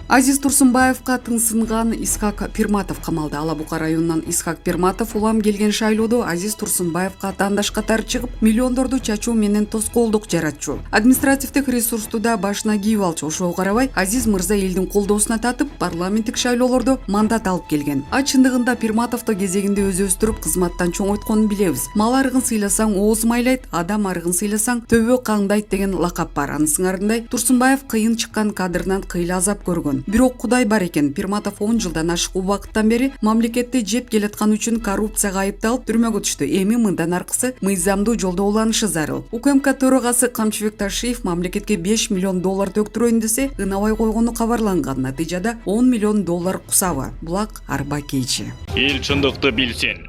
Азиз Турсунбаевка тыңсынган Исхак Пирматов камалды. Алабука районунан Исхак Пирматов улам келген шайлоодо Азиз Турсунбаевка атаандаш катары чыгып, миллиондорду чачуу менен тоскоолдук жаратчу. Административдик ресурсту да башына кийип алчу. Ошого карабай Азиз мырза элдин колдоосуна татып, парламенттик шайлоолордо мандат алып келген. Чындыгында Пирматовду кезегинде өзү өстүрүп, кызматтан чоңойтконун билебиз. Мал арыгын сыйласаң ооз майлайт, адам арыгын сыйласаң төбө каңдайт деген лакап бар. Анын сыңарындай Турсунбаев кыйын чыккан кадрынан кыйла азап көргөн. Бирок Кудай бар экен. Пирматов 10 жылдан ашык убакыттан бери мамлекетти жеп келаткан үчүн коррупцияга айыпталып түрмөгө түштү. Эми мындан аркысы мыйзамдуу жолдо уланышы зарыл. УКМК төрагасы Камчыбек Ташиев мамлекетке 5 миллион доллар төктүрөйүн десе, ынабай койгону кабарланган. Натыйжада 10 миллион доллар кусабы. Булак арба кейчи. Эл чындыкты билсин.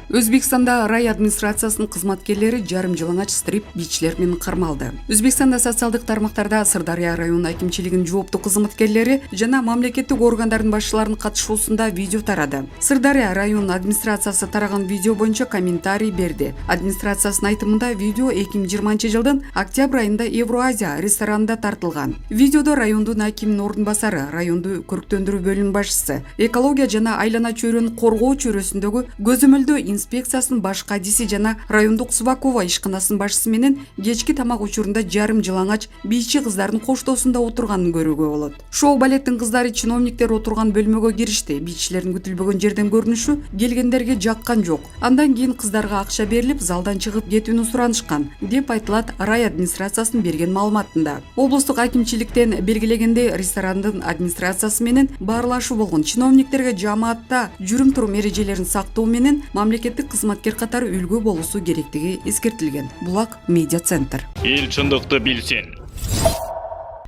Өзбекстанда рай администрациясынын кызматкерлери жарым жылаңач стрип бичилер менен кармалды. Өзбекстанда социалдык тармактарда Сырдария район акимчилигинин жооптуу кызматкерлери жана мамлекеттик органдардын башчыларынын катышуусунда видео тарады. Сырдария район администрациясы тараган видео боюнча комментарий берди. Администрациясынын айтымында видео 2020 жылдын октябрь айында Евроазия ресторанында тартылган. Видеодо райондун акиминин ордун басары, районду көрктөндүрүү бөлүмүнүн башчысы, экология жана айлана чөйрөнү коргоо чөйрөсүндөгү көзөмөлдөө инспекциясынын баш кадиси жана райондук Субакова ишканасынын башчысы менен кечки тамак учурунда жарым жылаңач бийчи кыздардын коштоосунда отурганын көрүүгө болот. Шоу балеттин кыздары чиновниктер отурган бөлмөгө киришти. Бийчилердин күтүлбөгөн жерден көрүнүшү келгендерге жаккан жок. Андан кийин кыздарга акча берилип, залдан чыгып кетүүнү суранышкан, деп айтылат рай администрациясынын берген маалыматында. Облустук акимчиликтен белгилегенде ресторандын администрациясы менен баарлашуу болгон. Чиновниктерге жамаатта жүрүм-турум эрежелерин сактоо менен мамлекеттик кызматкер катары үлгү болуусу керектиги эскертилген. Булак медиа центр. Эл чындыкты билсин.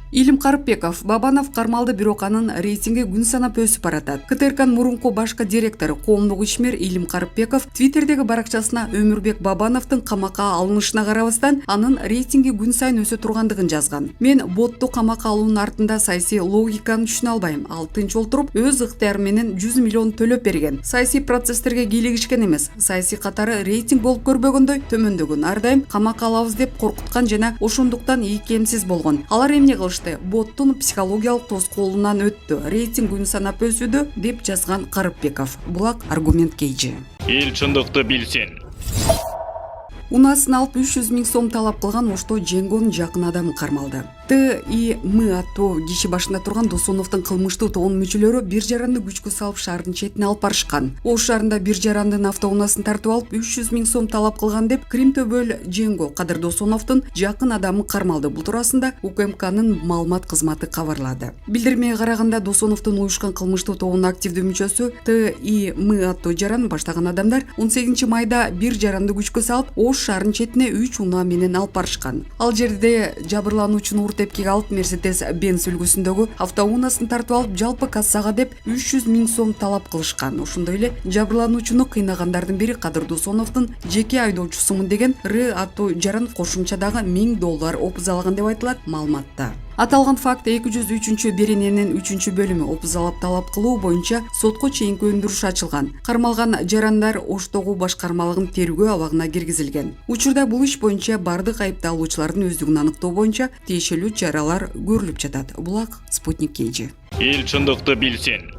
Илим Карыпбеков Бабанов кармалды, бирок анын рейтинги күн санап өсүп баратат. КТРКнын мурунку башкы директору, коомдук ишмер Илим Карыпбеков Твиттердеги баракчасына Өмүрбек Бабановдун камакка алынышына карабастан анын рейтинги күн сайын өсө тургандыгын жазган. Мен ботту камакка алуунун артында саясий логиканы түшүнө албайм. Ал тынч олтуруп, өз ыктыяры менен 100 миллион төлөп берген. Саясий процесстерге кийлигишкен эмес. Саясий катары рейтинг болуп көрбөгөндөй төмөндөгөн. Ар дайым камакка алабыз деп коркуткан жана ошондуктан ийкемсиз болгон. Алар эмне кылышты? Боттун психологиялык тоскоолунан өттү. Рейтинг күн санап өсүүдө, деп жазган Карыпбеков. Булак аргумент кейжи. Эл чындыкты билсин. Унасын алып 300 миң сом талап кылган Ошто Жеңгонун жакын адамы кармалды. ТИМ аттуу киши башында турган Досоновдун кылмыштуу тобунун мүчөлөрү бир жаранды күчкө салып шаардын четине алып барышкан. Ош шаарында бир жарандын автоунаасын тартып алып 300 миң сом талап кылган деп Кримтөбөл Жеңго Кадыр Досоновдун жакын адамы кармалды. Бул туурасында УКМКнын маалымат кызматы кабарлады. Билдирмеге караганда Досоновдун уюшкан кылмыштуу тобунун активдүү мүчөсү ТИМ аттуу жаран баштаган адамдар 18 майда бир жаранды күчкө салып Ош шаарынын четине 3 унаа менен алып барышкан. Ал жерде жабырлануучунун тепкиге алып Мерседес Бенц үлгүсүндөгү автоунаасын тартып алып жалпы кассага деп 300 миң сом талап кылышкан. Ошондой эле жабырлануучуну кыйнагандардын бири Кадыр Досоновдун жеке айдоочусумун деген аттуу жаран кошумча дагы $1000 опузалаган деп айтылат маалыматта. Аталган факт 203-берененин 3-бөлүмү опузалап талап кылуу боюнча сотко чейинки өндүрүш ачылган. Кармалган жарандар Оштогу башкармалыгынын тергөө абагына киргизилген. Учурда бул иш боюнча бардык айыпталуучулардын өздүгүн аныктоо боюнча тиешелүү чаралар көрүлүп жатат. Булак Спутник кейжи. Эл чындыкты билсин.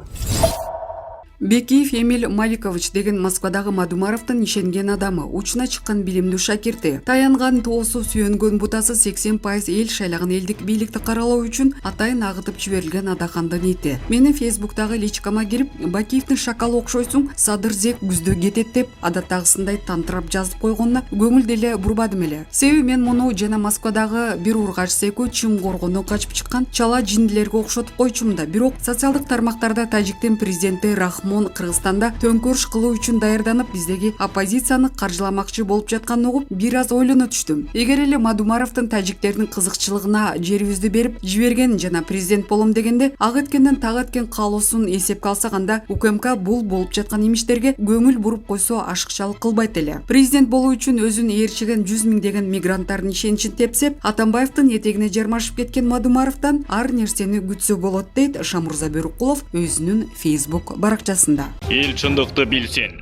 Бекиев Эмиль Маликович деген Москвадагы Мадумаровдун ишенген адамы, учуна чыккан билимдүү шакирти. Таянган тоосу, сүйөнгөн бутасы 80% эл шайлаган элдик бийликти каралоо үчүн атайын агытып жиберилген адакандын ити. Менин Фейсбуктагы личкама кирип, Бакиевдин шакалы окшойсуң, садыр зек күздө кетет деп адаттагысындай тантырап жазып койгонуна көңүл деле бурбадым эле. Себеби мен муну жана Москвадагы бир ургачсы экөө чым коргондон качып чыккан чала жиндилерге окшотуп койчумун да. Бирок социалдык тармактарда Тажиктин президенти Рахмон Кыргызстанда төңкөрүш кылуу үчүн даярданып, биздеги оппозицияны каржыламакчы болуп жатканын угуп, бир аз ойлоно түштүм. Эгер эле Мадумаровдун тажиктердин кызыкчылыгына жерибизди берип жиберген жана президент болом дегенде, ак эткенден так эткен каалоосун эсепке алсак, анда УКМК бул болуп жаткан имиштерге көңүл буруп койсо ашыкчалык кылбайт эле. Президент болуу үчүн өзүн ээрчиген 100 миңдеген мигранттардын ишеничин тепсеп, Атамбаевдин этегине жармашып кеткен Мадумаровдон ар нерсени күтсө болот, дейт Шамурза Бөрүккулов өзүнүн Facebook баракчасында. Эл чындыкты билсин.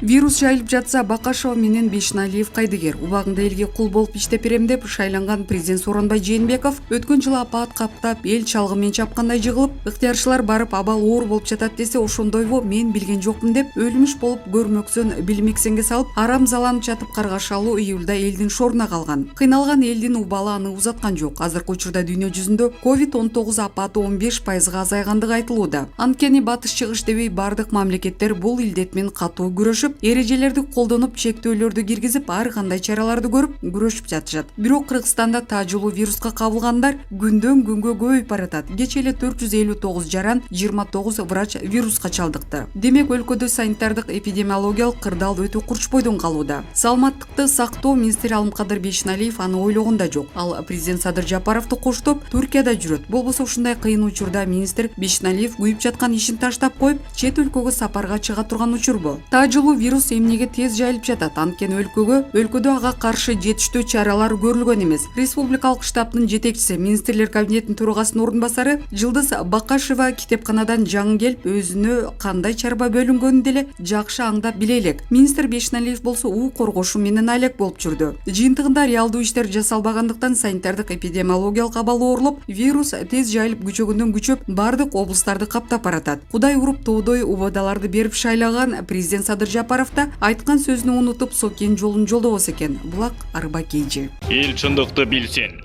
Вирус жайылып жатса Бакашева менен Бешналиев кайдыгер. Убагында элге кул болуп иштеп берем деп шайланган президент Сооронбай Жээнбеков өткөн жылы апаат каптап эл чалгымен чапкандай жыгылып, ыктыярчылар барып абал оор болуп жатат десе, ошондойбу мен билген жокмун деп өлмүш болуп көрмөксөн билмексенге салып, арамзаланып жатып каргашалуу июлда элдин шоруна калган. Кыйналган элдин убалы аны узаткан жок. Азыркы учурда дүйнө жүзүндө COVID-19 апааты 15% азайгандыгы айтылууда. Анткени батыш чыгыш дебей бардык мамлекеттер бул илдет менен катуу күрөшүп, эрежелерди колдонуп, чектөөлөрдү киргизип, ар кандай чараларды көрүп, күрөшүп жатышат. Бирок Кыргызстанда таажылуу вируска кабылгандар күндөн күнгө көбөйүп баратат. Кечээ эле 459 жаран, 29 врач вируска чалдыкты. Демек өлкөдө санитардык эпидемиологиялык кырдаал өтө курчпойдон калууда. Саламаттыкты сактоо министри Алымкадыр Бешналиев аны ойлогон да жок. Ал президент Садыр Жапаровду коштоп Түркияда жүрөт. Болбосо ушундай кыйын учурда министр Бешналиев күйүп жаткан ишин таштап коюп, чет өлкөгө сапарга чыга турган учурбу? Таажылуу вирус эмнеге тез жайылып жатат? Анткени өлкөдө ага каршы жетиштүү чаралар көрүлгөн эмес. Республикалык штабтын жетекчиси, министрлер кабинетинин төрагасынын орун басары Жылдыз Бакашева китепканадан жаңы келип, өзүнө кандай чарба бөлүнгөнүн деле жакшы аңдап биле элек. Министр Бешналиев болсо уу коргошу менен алек болуп жүрдү. Жыйынтыгында реалдуу иштер жасалбагандыктан санитардык эпидемиологиялык абал оорлоп, вирус тез жайылып күчөгөндөн күчөп, бардык облустарды каптап баратат. Кудай уруп тоодой убадаларды берип шайлаган президент Садыр Жапаров да айткан сөзүн унутуп, сокен жолун жолдобосо экен. Булак Арбакейжи. Эл чындыкты билсин.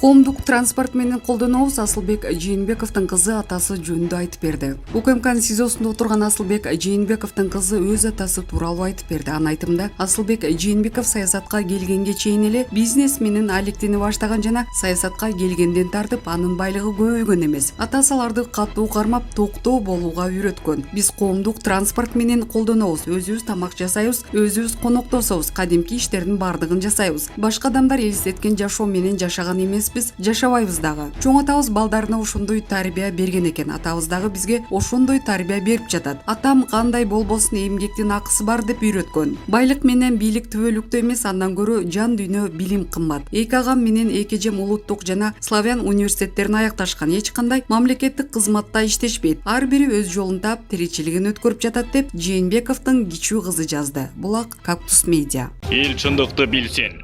Коомдук транспорт менен колдонобуз. Асылбек Жээнбековдун кызы атасы жөнүндө айтып берди. УКМКнын СИЗОсунда отурган Асылбек Жээнбековдун кызы өз атасы тууралуу айтып берди. Анын айтымында, Асылбек Жээнбеков саясатка келгенге чейин эле бизнес менен алектене баштаган жана саясатка келгенден тартып анын байлыгы көбөйгөн эмес. Атасы аларды катуу кармап, токтоо болууга үйрөткөн. Биз коомдук транспорт менен колдонобуз. Өзүбүз тамак жасайбыз, өзүбүз коноктособуз, кадимки иштердин бардыгын жасайбыз. Башка адамдар элестеткен жашоо менен жашаган эмес. Биз жашабайбыз дагы. Чоң атабыз балдарына ошондой тарбия берген экен. Атабыз дагы бизге ошондой тарбия берип жатат. Атам кандай болбосун эмгектин акысы бар деп үйрөткөн. Байлык менен бийлик түбөлүктүү эмес, андан көрө жан дүйнө билим кымбат. Эки агам менен эки эжем улуттук жана славян университеттерин аякташкан. Эч кандай мамлекеттик кызматта иштешпейт. Ар бири өз жолун таап, тиричилигин өткөрүп жатат деп Жээнбековдун кичүү кызы жазды. Булак Кактус Медиа. Эл чындыкты билсин.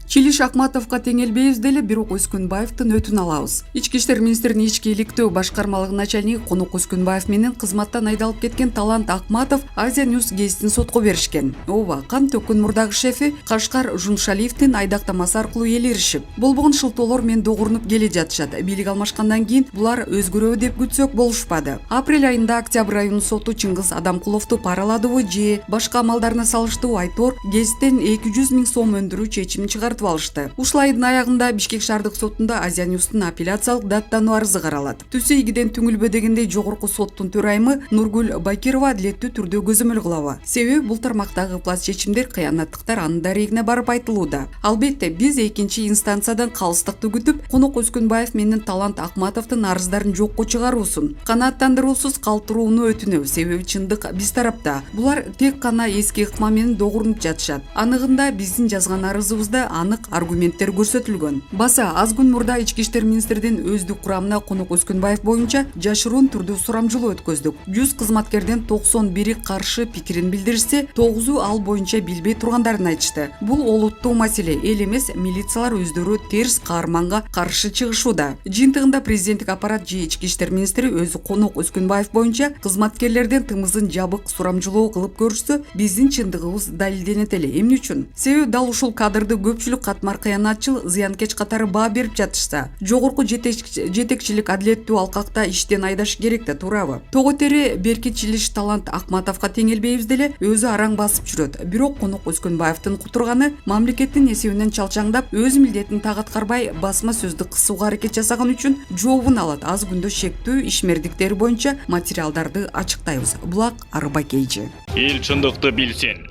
Чилиш Акматовго теңелбейбиз деле, бирок Өскөнбаевдин өтүн алабыз. Ички иштер министринин ички иликтөө башкармалыгынын начальниги Конок Өскөнбаев менен кызматтан айдалып кеткен Талант Акматов Азия Ньюс гезитин сотко беришкен. Ооба, кан төккөн мурдагы шефи Кашкар Жуншалиевдин айдактамасы аркылуу эл эришип, болбогон шылтоолор менен догурунуп келе жатышат. Бийлик алмашкандан кийин булар өзгөрөбү деп күтсөк болушпады. Апрель айында Октябрь районунун соту Чыңгыз Адамкуловду параладыбы же башка амалдарына салыштыбы айтор гезиттен 200 000 сом өндүрүү чечимин чыгартып алышты. Ушул айдын аягында Бишкек шаардык сотунда Азия Ньюстун апелляциялык даттануу арызы каралат. Түсү игиден түңүлбө дегендей жогорку соттун төрайымы Нургүл Бакирова адилеттүү түрдө көзөмөл кылабы. Себеби бул тармактагы ыплас чечимдер кыянаттыктар анын дарегине барып айтылууда. Албетте биз экинчи инстанциядан калыстыкты күтүп, Конок Өскөнбаев менен Талант Акматовдун арыздарын жокко чыгаруусун, канааттандыруусуз калтырууну өтүнөбүз. Себеби чындык биз тарапта. Булар тек гана эски ыкма менен догурунуп жатышат. Аныгында биздин жазган арызыбызда анык аргументтер көрсөтүлгөн. Баса аз күн мурда ички иштер министрдин өздүк курамына Конок Өскөнбаев боюнча жашыруун түрдө сурамжылоо өткөздүк. 100 кызматкерден 91 каршы пикирин билдирсе, 9 ал боюнча билбей тургандарын айтышты. Бул олуттуу маселе. Эл эмес, милициялар өздөрү терс каарманга каршы чыгышууда. Жыйынтыгында президенттик аппарат же ички иштер министри өзү Конок Өскөнбаев боюнча кызматкерлерден тымызын жабык сурамжылоо кылып көрүшсө, биздин чындыгыбыз далилденет эле. Эмне үчүн? Себеби дал ушул кадрды көпчүлүк катмар кыянатчыл, зыянкеч катары баа берип жатышса, жогорку жетекчилик адилеттүү алкакта иштен айдаш керек да, туурабы? Тоготери берки Чилиш Талант Акматовго теңелбейбиз деле өзү араң басып жүрөт. Бирок Конок Өскөнбаевдин кутурганы мамлекеттин эсебинен чалчаңдап, өз милдетин так аткарбай басма сөздү кысууга аракет жасаган үчүн жообун алат. Аз күндө шектүү ишмердиктери боюнча материалдарды ачыктайбыз. Булак Арбакейжи. Эл чындыкты билсин.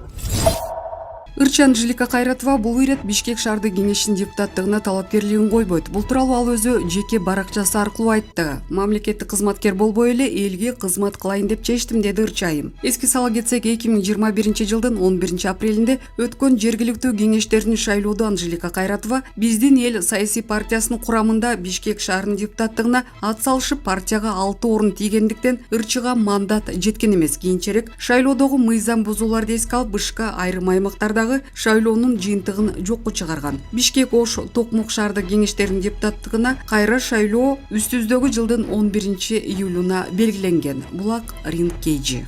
Ырчы Анжелика Кайратова бул ирет Бишкек шаардык кеңешинин депутаттыгына талапкерлигин койбойт. Бул тууралуу ал өзү жеке баракчасы аркылуу айтты. Мамлекеттик кызматкер болбой эле элге кызмат кылайын деп чечтим, деди Ырчы айым. Эске сала кетсек, 2021-жылдын 11-апрелинде өткөн жергиликтүү кеңештердин шайлоодо Анжелика Кайратова биздин эл саясий партиясынын курамында Бишкек шаарынын депутаттыгына ат салышып, партияга 6 орун тийгендиктен Ырчыга мандат жеткен эмес. Кийинчерээк шайлоодогу мыйзам бузууларды эске алып, БШК айрым аймактардагы шайлоонун жыйынтыгын жокко чыгарган. Бишкек, Ош, Токмок шаардык кеңештеринин депутаттыгына кайра шайлоо үстүбүздөгү жылдын 11-июлуна белгиленген. Булак Ринг Кейжи.